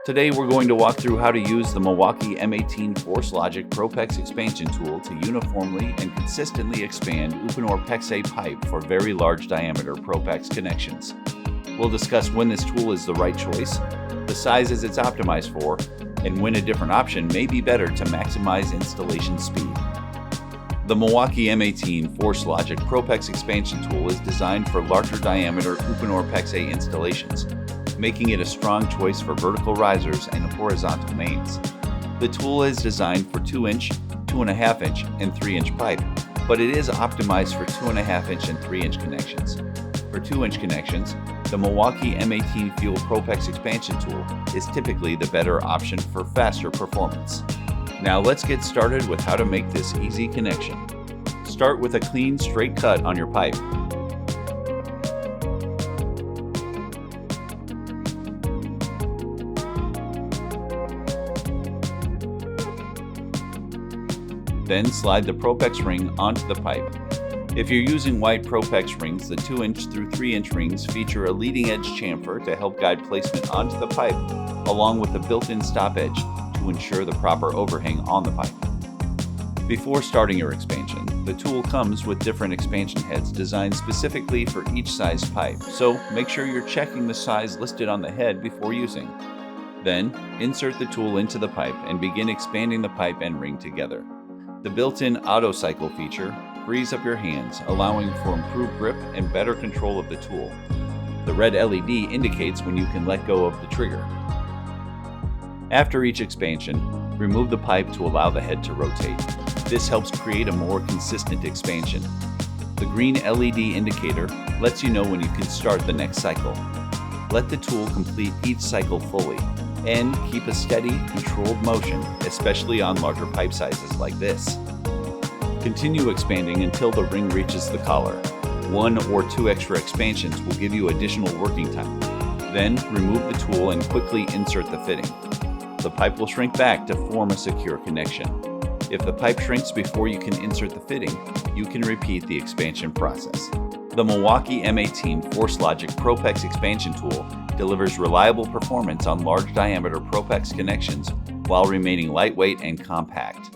Today we're going to walk through how to use the Milwaukee M18 FORCE LOGIC ProPEX Expansion Tool to uniformly and consistently expand Uponor PEX-a pipe for very large diameter ProPEX connections. We'll discuss when this tool is the right choice, the sizes it's optimized for, and when a different option may be better to maximize installation speed. The Milwaukee M18 FORCE LOGIC ProPEX Expansion Tool is designed for larger diameter Uponor PEX-a installations, making it a strong choice for vertical risers and horizontal mains. The tool is designed for 2-inch, 2.5-inch, and 3-inch pipe, but it is optimized for 2.5-inch and 3-inch connections. For 2-inch connections, the Milwaukee M18 Fuel ProPEX Expansion Tool is typically the better option for faster performance. Now let's get started with how to make this easy connection. Start with a clean, straight cut on your pipe. Then slide the ProPEX ring onto the pipe. If you're using white ProPEX rings, the 2-inch through 3-inch rings feature a leading edge chamfer to help guide placement onto the pipe, along with a built-in stop edge to ensure the proper overhang on the pipe. Before starting your expansion, the tool comes with different expansion heads designed specifically for each size pipe, so make sure you're checking the size listed on the head before using. Then, insert the tool into the pipe and begin expanding the pipe and ring together. The built-in auto cycle feature frees up your hands, allowing for improved grip and better control of the tool. The red LED indicates when you can let go of the trigger. After each expansion, remove the pipe to allow the head to rotate. This helps create a more consistent expansion. The green LED indicator lets you know when you can start the next cycle. Let the tool complete each cycle fully, and keep a steady, controlled motion, especially on larger pipe sizes like this. Continue expanding until the ring reaches the collar. 1 or 2 extra expansions will give you additional working time. Then remove the tool and quickly insert the fitting. The pipe will shrink back to form a secure connection. If the pipe shrinks before you can insert the fitting, you can repeat the expansion process. The Milwaukee M18 FORCE LOGIC ProPEX Expansion Tool delivers reliable performance on large diameter ProPEX connections while remaining lightweight and compact.